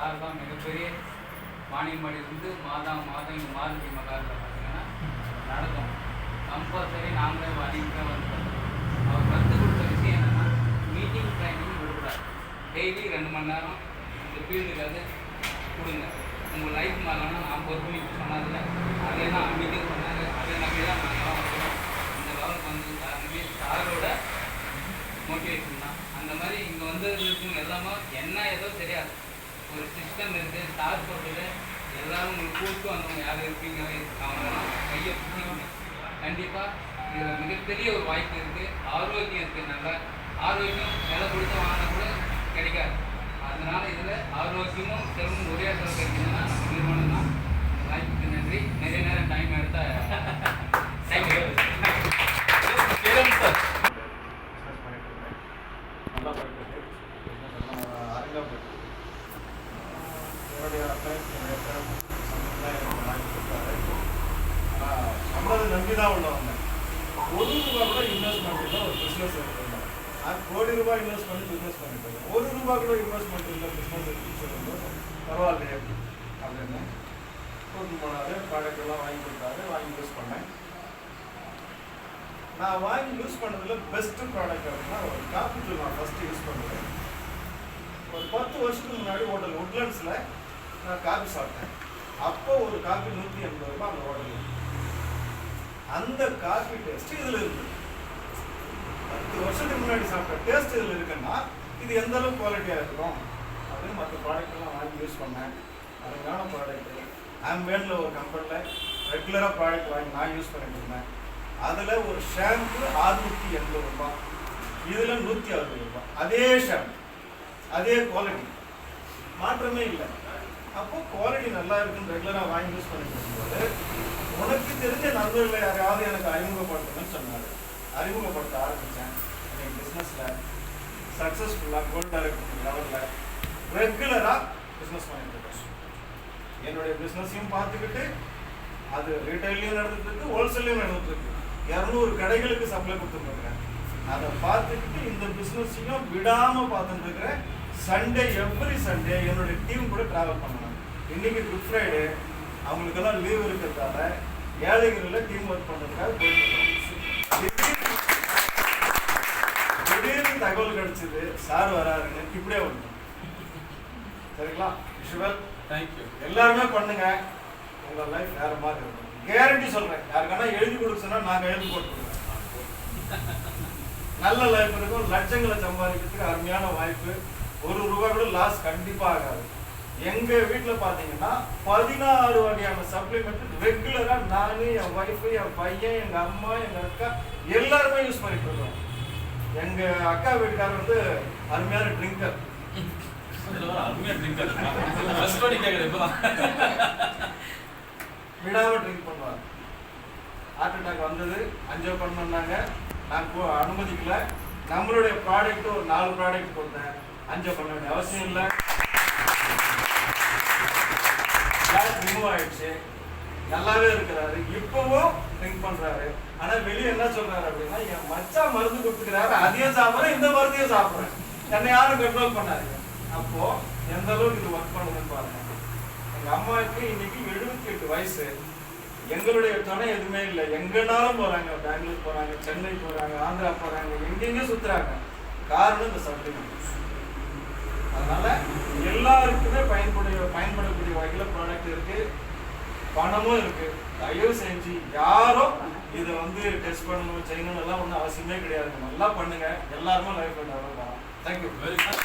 Sir தான் மிகப்பெரிய வாணியம்பாடியிலிருந்து மாதம் இங்கே மாருதி மகாலில் பார்த்தீங்கன்னா நடக்கும். கம்பல்சரி நாங்களே வாணியம்தான் வந்துட்டோம். அவர் கற்றுக் கொடுத்த விஷயம் என்னென்னா மீட்டிங் ட்ரைனிங் கொடுக்குறாரு. டெய்லி 2 மணி நேரம் இந்த ஃபீல்டுக்கு அது கொடுங்க. உங்கள் லைஃப் மாறலன்னா நான் பொறுப்பு சொன்னதில்ல, அதே தான் மீட்டிங் சொன்னாங்க, அதே நம்பி தான் நாங்களாம் வந்துடும். இந்த லெவலுக்கு வந்து சாரோட மோட்டிவேஷன் தான். அந்த மாதிரி இங்கே வந்து இருக்கவங்க எல்லாமே என்ன ஏதோ தெரியாது, ஒரு சிஸ்டம் இருக்குது. ஸ்டார் போட்டு எல்லோரும் உங்களுக்கு கூப்பிட்டு வந்தவங்க யார் இருப்பீங்க, அவங்கெல்லாம் கையை பிடிச்சிக்கணும். கண்டிப்பாக இதில் மிகப்பெரிய ஒரு வாய்ப்பு இருக்குது. ஆரோக்கியம் இருக்குது. நல்ல ஆரோக்கியம் விலை கொடுத்து வாங்கினா கூட கிடைக்காது. அதனால் இதில் ஆரோக்கியமும் செல்வமும் ஒரே இடத்துல கிடைக்குதுன்னா நம்ம நிறுவனம் தான். வாய்ப்புக்கு நன்றி. நிறைய நேரம் டைம் எடுத்தால் தேங்க்யூ சார். என்னுடைய சம்பளத்தை நம்பி தான் உள்ள வந்தேன். ₹1 கூட இன்வெஸ்ட்மெண்ட் இல்லை ஒரு பிஸ்னஸ் எடுத்துருந்தேன். நான் ₹1,00,00,000 இன்வெஸ்ட் பண்ணி பிஸ்னஸ் பண்ணிட்டு இருக்கேன். ₹1 கூட இன்வெஸ்ட்மெண்ட் இல்லை பிஸ்னஸ் எடுத்து பரவாயில்லையே அப்படின்னு கூட்டு போனாரு. ப்ராடக்ட் எல்லாம் வாங்கி கொடுத்தாரு. வாங்கி யூஸ் பண்ணேன். நான் வாங்கி யூஸ் பண்ணதில் பெஸ்ட்டு ப்ராடக்ட் அப்படின்னா ஒரு காஃபி தூள் நான் ஃபஸ்ட்டு யூஸ் பண்ணுறேன். ஒரு 10 வருஷத்துக்கு முன்னாடி ஹோட்டல் உட்லண்ட்ஸில் நான் காஃபி சாப்பிட்டேன். அப்போ ஒரு காஃபி ₹180 அந்த ஹோட்டலில். அந்த காஃபி டேஸ்ட் இதில் இருக்குது. 10 வருஷத்துக்கு முன்னாடி சாப்பிட்ட டேஸ்ட் இதில் இருக்குன்னா இது எந்த அளவுக்கு குவாலிட்டியாக இருக்கும் அப்படின்னு மற்ற ப்ராடக்ட்லாம் வாங்கி யூஸ் பண்ணேன். அருமையான ப்ராடக்ட்டு. ஆம்பேனில் ஒரு கம்பெனியில் ரெகுலராக ப்ராடக்ட் வாங்கி நான் யூஸ் பண்ணிட்டு இருந்தேன். அதில் ஒரு ஷாம்பு ₹680, இதில் ₹160. அதே ஷாம்பு, அதே குவாலிட்டி, மாற்றமே இல்லை. அப்போது குவாலிட்டி நல்லா இருக்குன்னு ரெகுலராக வாங்கி யூஸ் பண்ணிட்டு இருக்கும்போது உனக்கு தெரிஞ்ச நண்பர்களை யாரையாவது எனக்கு அறிமுகப்படுத்துங்கன்னு சொன்னார். அறிமுகப்படுத்த ஆரம்பித்தேன். எனக்கு பிஸ்னஸில் சக்ஸஸ்ஃபுல்லாக கோல்ட் டைரக்டர் லெவலில் ரெகுலராக பிஸ்னஸ் பண்ணிட்டு இருக்கேன். என்னுடைய பிஸ்னஸையும் பார்த்துக்கிட்டு அது ரீட்டைல்லையும் நடந்துட்டுருக்கு, ஹோல்சேல்லையும் நடந்துட்டுருக்கு. 200 கடைகளுக்கு சப்ளை கொடுத்துருக்குறேன். அதை பார்த்துக்கிட்டு இந்த பிஸ்னஸையும் விடாமல் பார்த்துட்டு இருக்கிறேன். சண்டே எவ்ரி சண்டே என்னுடைய டீம் கூட ட்ராவல் பண்ணணும். இன்றைக்கி குட் ஃப்ரைடே, அவங்களுக்கெல்லாம் லீவ் இருக்கிறதால ஏழைகளில் டீம் ஒர்க் பண்ணுறதுக்காக போயிட்டு திடீர்னு தகவல் கிடச்சிது சார் வராருன்னு. இப்படியே வந்துடும். சரிங்களா? Visual thank you. எல்லாருமே பண்ணுங்க, உங்கள் லைஃப் வேறு மாதிரி இருக்கும். கேரண்டி சொல்கிறேன். யாருக்கானா எழுதி கொடுக்க சொன்னால் நாங்கள் எழுதி போட்டுருவோம். நல்ல லைஃப் இருக்கும். லட்சங்களை சம்பாதிக்கிறதுக்கு அருமையான வாய்ப்பு. ₹1 கூட லாஸ் கண்டிப்பாக ஆகாது. எங்கள் வீட்டில் பார்த்தீங்கன்னா 16 வகையான சப்ளிமெண்ட் ரெகுலராக நான், என் ஒய்ஃபு, என் பையன், எங்கள் அம்மா, எங்கள் அக்கா எல்லாருமே யூஸ் பண்ணிட்டு இருக்கோம். எங்கள் அக்கா வீட்டுக்காரர் வந்து அருமையான ட்ரிங்கர். விடாமல் ட்ரிங்க் பண்ணுவார். ஹார்ட் அட்டாக் வந்தது, அஞ்சோ பண்ணாங்க. நான் அனுமதிக்கல. நம்மளுடைய ப்ராடக்ட் ஒரு 4 ப்ராடக்ட் கொடுத்தேன். அஞ்சோ பண்ண வேண்டிய அவசியம் இல்லை. ரிமூவ் ஆயிடுச்சு. நல்லாவே இருக்கிறாரு. இப்பவும் ட்ரிங்க் பண்றாரு. ஆனா வெளியே என்ன சொல்றாரு அப்படின்னா, என் மச்சா மருந்து கொடுத்துக்கிறாரு, அதையும் சாப்பிட்றேன், இந்த மருந்தையும் சாப்பிட்றேன், என்னை யாரும் கண்ட்ரோல் பண்ணாருங்க. அப்போ எந்த அளவுக்கு இது ஒர்க் பண்ணுதுன்னு பாருங்க. எங்க அம்மாவுக்கு இன்னைக்கு 78 வயசு. எங்களுடைய துணை எதுவுமே இல்லை. எங்கனாலும் போறாங்க. பெங்களூர் போறாங்க, சென்னை போறாங்க, ஆந்திரா போறாங்க, எங்கெங்க சுத்துறாங்க. காரணம் இந்த சப்ளிமெண்ட். அதனால எல்லாருக்குமே பயன்படக்கூடிய வகையில் ப்ராடக்ட் இருக்கு, பணமும் இருக்கு. தயவு செஞ்சு யாரும் இதை வந்து டெஸ்ட் பண்ணணும் செய்யணும் எல்லாம் ஒன்றும் அவசியமே கிடையாது. நல்லா பண்ணுங்க. எல்லாருமே லைஃப் டெவலப் ஆகும். Thank you very much.